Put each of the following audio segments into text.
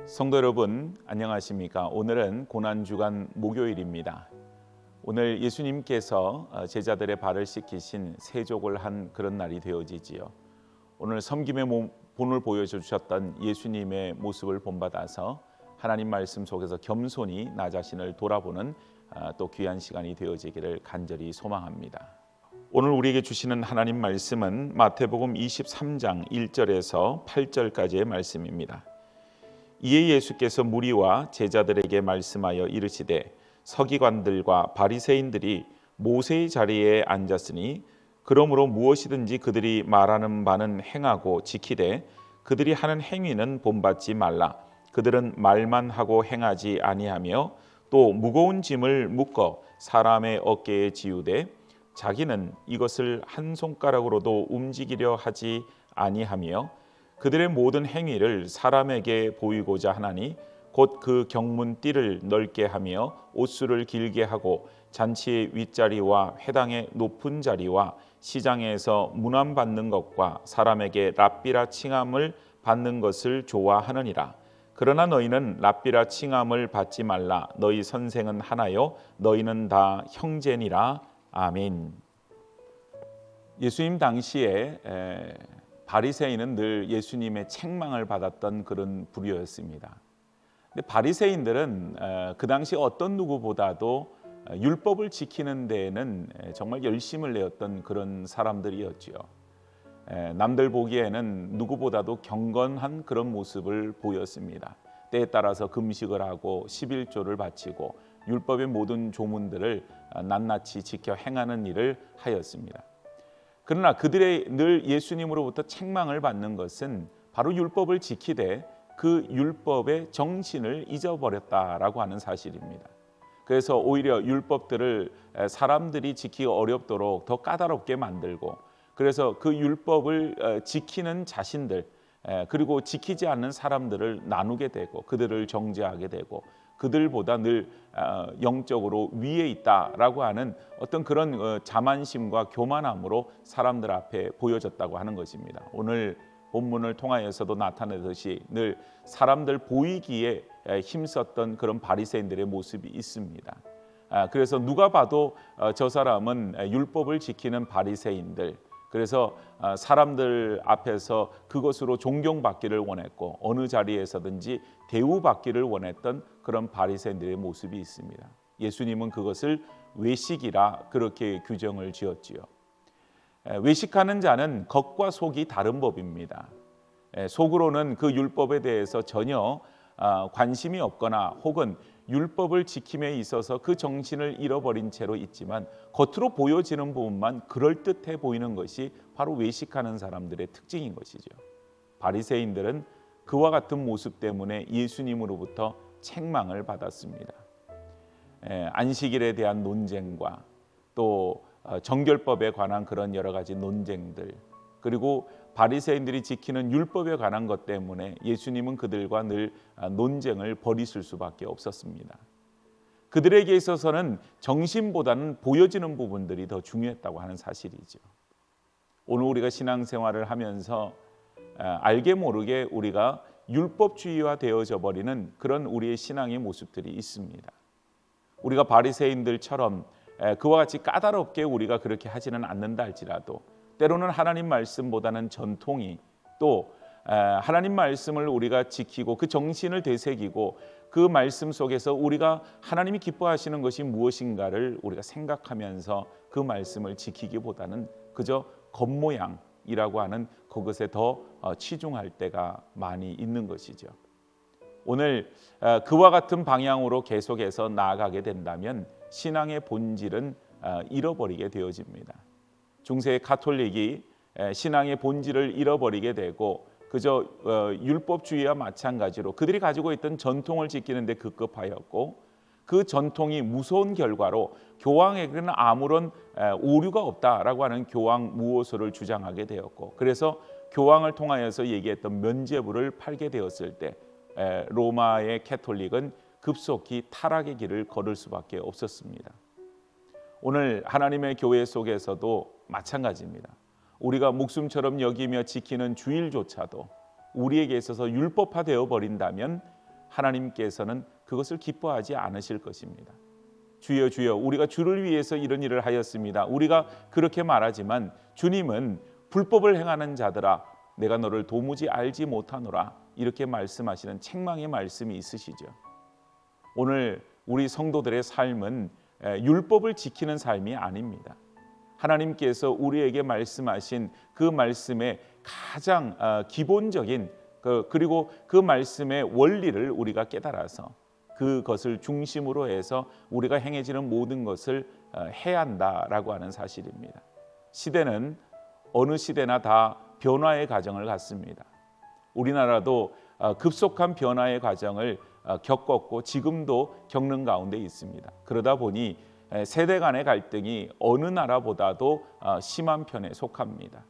성도 여러분, 안녕하십니까? 오늘은 고난주간 목요일입니다. 오늘 예수님께서 제자들의 발을 씻기신 세족을 한 그런 날이 되어지지요. 오늘 섬김의 본을 보여주셨던 예수님의 모습을 본받아서 하나님 말씀 속에서 겸손히 나 자신을 돌아보는 또 귀한 시간이 되어지기를 간절히 소망합니다. 오늘 우리에게 주시는 하나님 말씀은 마태복음 23장 1절에서 8절까지의 말씀입니다. 이에 예수께서 무리와 제자들에게 말씀하여 이르시되 서기관들과 바리새인들이 모세의 자리에 앉았으니 그러므로 무엇이든지 그들이 말하는 바는 행하고 지키되 그들이 하는 행위는 본받지 말라. 그들은 말만 하고 행하지 아니하며 또 무거운 짐을 묶어 사람의 어깨에 지우되 자기는 이것을 한 손가락으로도 움직이려 하지 아니하며 그들의 모든 행위를 사람에게 보이고자 하나니 곧 그 경문띠를 넓게 하며 옷수를 길게 하고 잔치의 윗자리와 회당의 높은 자리와 시장에서 문안 받는 것과 사람에게 랍비라 칭함을 받는 것을 좋아하느니라. 그러나 너희는 랍비라 칭함을 받지 말라. 너희 선생은 하나요 너희는 다 형제니라. 아멘. 예수님 당시에 바리새인은 늘 예수님의 책망을 받았던 그런 부류였습니다. 근데 바리새인들은 그 당시 어떤 누구보다도 율법을 지키는 데에는 정말 열심을 내었던 그런 사람들이었지요. 남들 보기에는 누구보다도 경건한 그런 모습을 보였습니다. 때에 따라서 금식을 하고 11조를 바치고 율법의 모든 조문들을 낱낱이 지켜 행하는 일을 하였습니다. 그러나 그들의 늘 예수님으로부터 책망을 받는 것은 바로 율법을 지키되 그 율법의 정신을 잊어버렸다라고 하는 사실입니다. 그래서 오히려 율법들을 사람들이 지키기 어렵도록 더 까다롭게 만들고 그래서 그 율법을 지키는 자신들 그리고 지키지 않는 사람들을 나누게 되고 그들을 정죄하게 되고 그들보다 늘 영적으로 위에 있다라고 하는 어떤 그런 자만심과 교만함으로 사람들 앞에 보여졌다고 하는 것입니다. 오늘 본문을 통하여서도 나타내듯이 늘 사람들 보이기에 힘썼던 그런 바리새인들의 모습이 있습니다. 그래서 누가 봐도 저 사람은 율법을 지키는 바리새인들, 그래서 사람들 앞에서 그것으로 존경받기를 원했고 어느 자리에서든지 대우받기를 원했던 그런 바리새인들의 모습이 있습니다. 예수님은 그것을 외식이라 그렇게 규정을 지었지요. 외식하는 자는 겉과 속이 다른 법입니다. 속으로는 그 율법에 대해서 전혀 관심이 없거나 혹은 율법을 지킴에 있어서 그 정신을 잃어버린 채로 있지만 겉으로 보여지는 부분만 그럴듯해 보이는 것이 바로 외식하는 사람들의 특징인 것이죠. 바리새인들은 그와 같은 모습 때문에 예수님으로부터 책망을 받았습니다. 안식일에 대한 논쟁과 또 정결법에 관한 그런 여러 가지 논쟁들, 그리고 바리새인들이 지키는 율법에 관한 것 때문에 예수님은 그들과 늘 논쟁을 벌이실 수밖에 없었습니다. 그들에게 있어서는 정신보다는 보여지는 부분들이 더 중요했다고 하는 사실이죠. 오늘 우리가 신앙생활을 하면서 알게 모르게 우리가 율법주의화 되어져 버리는 그런 우리의 신앙의 모습들이 있습니다. 우리가 바리새인들처럼 그와 같이 까다롭게 우리가 그렇게 하지는 않는다 할지라도 때로는 하나님 말씀보다는 전통이 또 하나님 말씀을 우리가 지키고 그 정신을 되새기고 그 말씀 속에서 우리가 하나님이 기뻐하시는 것이 무엇인가를 우리가 생각하면서 그 말씀을 지키기보다는 그저 겉모양이라고 하는 그것에 더 치중할 때가 많이 있는 것이죠. 오늘 그와 같은 방향으로 계속해서 나아가게 된다면 신앙의 본질은 잃어버리게 되어집니다. 중세의 가톨릭이 신앙의 본질을 잃어버리게 되고 그저 율법주의와 마찬가지로 그들이 가지고 있던 전통을 지키는 데 급급하였고 그 전통이 무서운 결과로 교황에게는 아무런 오류가 없다라고 하는 교황 무호소를 주장하게 되었고 그래서 교황을 통하여서 얘기했던 면죄부를 팔게 되었을 때 로마의 가톨릭은 급속히 타락의 길을 걸을 수밖에 없었습니다. 오늘 하나님의 교회 속에서도 마찬가지입니다. 우리가 목숨처럼 여기며 지키는 주일조차도 우리에게 있어서 율법화되어 버린다면 하나님께서는 그것을 기뻐하지 않으실 것입니다. 주여 주여 우리가 주를 위해서 이런 일을 하였습니다. 우리가 그렇게 말하지만 주님은 불법을 행하는 자들아 내가 너를 도무지 알지 못하노라 이렇게 말씀하시는 책망의 말씀이 있으시죠. 오늘 우리 성도들의 삶은 율법을 지키는 삶이 아닙니다. 하나님께서 우리에게 말씀하신 그 말씀의 가장 기본적인 그리고 그 말씀의 원리를 우리가 깨달아서 그것을 중심으로 해서 우리가 행해지는 모든 것을 해야 한다라고 하는 사실입니다. 시대는 어느 시대나 다 변화의 과정을 갖습니다. 우리나라도 급속한 변화의 과정을 겪었고 지금도 겪는 가운데 있습니다. 그러다 보니 세대 간의 갈등이 어느 나라보다도 심한 편에 속합니다.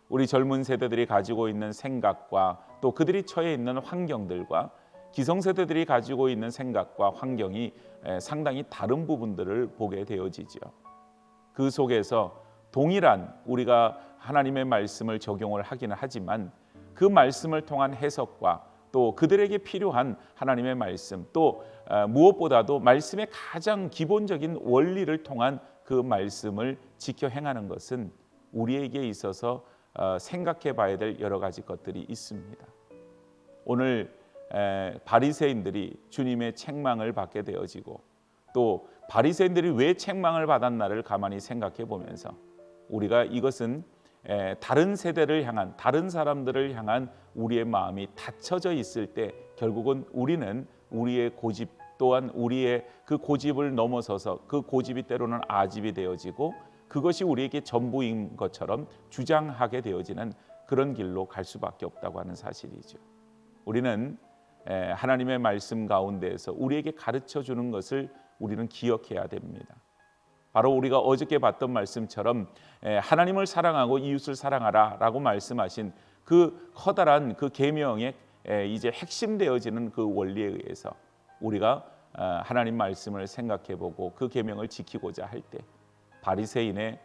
우리 젊은 세대들이 가지고 있는 생각과 또 그들이 처해 있는 환경들과 기성세대들이 가지고 있는 생각과 환경이 상당히 다른 부분들을 보게 되어지죠. 그 속에서 동일한 우리가 하나님의 말씀을 적용을 하기는 하지만 그 말씀을 통한 해석과 또 그들에게 필요한 하나님의 말씀 또 무엇보다도 말씀의 가장 기본적인 원리를 통한 그 말씀을 지켜 행하는 것은 우리에게 있어서 생각해 봐야 될 여러 가지 것들이 있습니다. 오늘 바리새인들이 주님의 책망을 받게 되어지고 또 바리새인들이 왜 책망을 받았나를 가만히 생각해 보면서 우리가 이것은 다른 세대를 향한 다른 사람들을 향한 우리의 마음이 닫혀져 있을 때 결국은 우리는 우리의 고집 또한 우리의 그 고집을 넘어서서 그 고집이 때로는 아집이 되어지고 그것이 우리에게 전부인 것처럼 주장하게 되어지는 그런 길로 갈 수밖에 없다고 하는 사실이죠. 우리는 하나님의 말씀 가운데에서 우리에게 가르쳐 주는 것을 우리는 기억해야 됩니다. 바로 우리가 어저께 봤던 말씀처럼 하나님을 사랑하고 이웃을 사랑하라라고 말씀하신 그 커다란 그 계명의 이제 핵심되어지는 그 원리에 의해서 우리가 하나님 말씀을 생각해보고 그 계명을 지키고자 할 때 바리새인의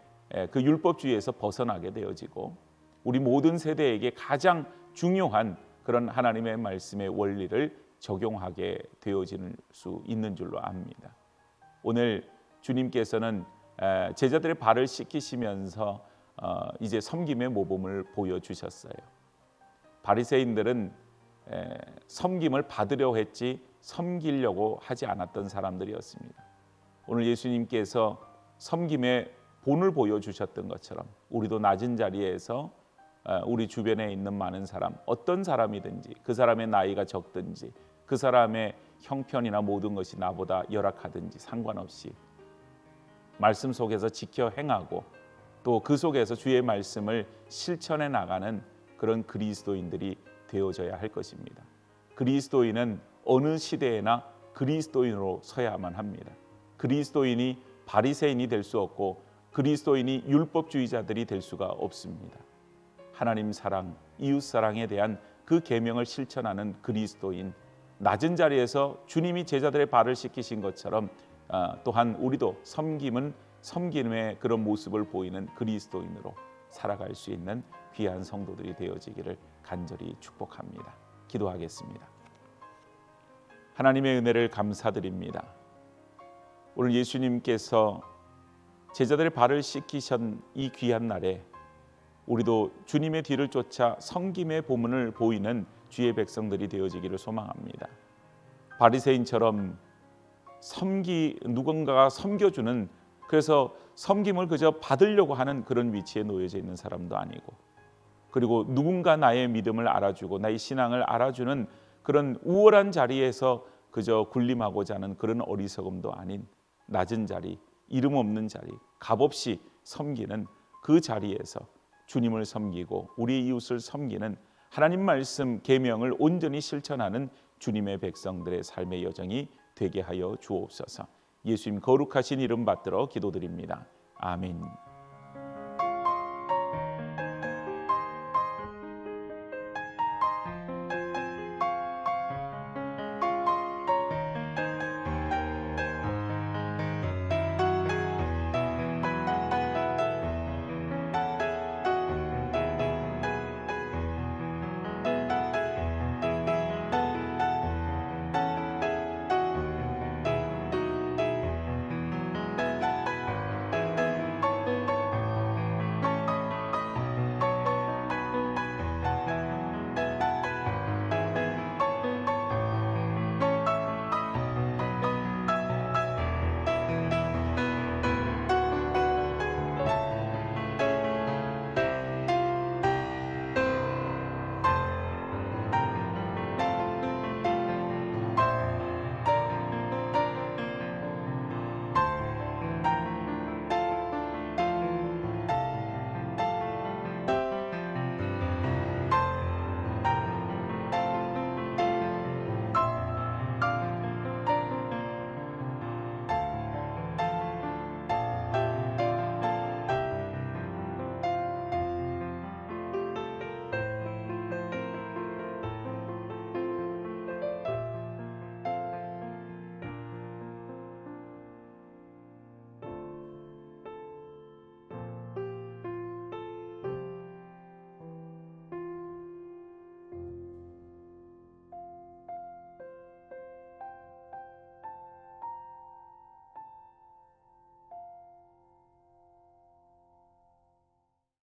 그 율법주의에서 벗어나게 되어지고 우리 모든 세대에게 가장 중요한 그런 하나님의 말씀의 원리를 적용하게 되어질 수 있는 줄로 압니다. 오늘 주님께서는 제자들의 발을 씻기시면서 이제 섬김의 모범을 보여주셨어요. 바리새인들은 섬김을 받으려 했지 섬기려고 하지 않았던 사람들이었습니다. 오늘 예수님께서 섬김의 본을 보여주셨던 것처럼 우리도 낮은 자리에서 우리 주변에 있는 많은 사람 어떤 사람이든지 그 사람의 나이가 적든지 그 사람의 형편이나 모든 것이 나보다 열악하든지 상관없이 말씀 속에서 지켜 행하고 또 그 속에서 주의 말씀을 실천해 나가는 그런 그리스도인들이 되어져야 할 것입니다. 그리스도인은 어느 시대에나 그리스도인으로 서야만 합니다. 그리스도인이 바리새인이 될 수 없고 그리스도인이 율법주의자들이 될 수가 없습니다. 하나님 사랑, 이웃 사랑에 대한 그 계명을 실천하는 그리스도인, 낮은 자리에서 주님이 제자들의 발을 씻기신 것처럼 또한 우리도 섬김의 그런 모습을 보이는 그리스도인으로 살아갈 수 있는 귀한 성도들이 되어지기를 간절히 축복합니다. 기도하겠습니다. 하나님의 은혜를 감사드립니다. 오늘 예수님께서 제자들의 발을 씻기신 이 귀한 날에 우리도 주님의 뒤를 쫓아 섬김의 보문을 보이는 주의 백성들이 되어지기를 소망합니다. 바리새인처럼 누군가가 섬겨주는 그래서 섬김을 그저 받으려고 하는 그런 위치에 놓여져 있는 사람도 아니고 그리고 누군가 나의 믿음을 알아주고 나의 신앙을 알아주는 그런 우월한 자리에서 그저 군림하고자 하는 그런 어리석음도 아닌 낮은 자리, 이름 없는 자리, 값없이 섬기는 그 자리에서 주님을 섬기고 우리 이웃을 섬기는 하나님 말씀 계명을 온전히 실천하는 주님의 백성들의 삶의 여정이 되게 하여 주옵소서. 예수님 거룩하신 이름 받들어 기도드립니다. 아멘.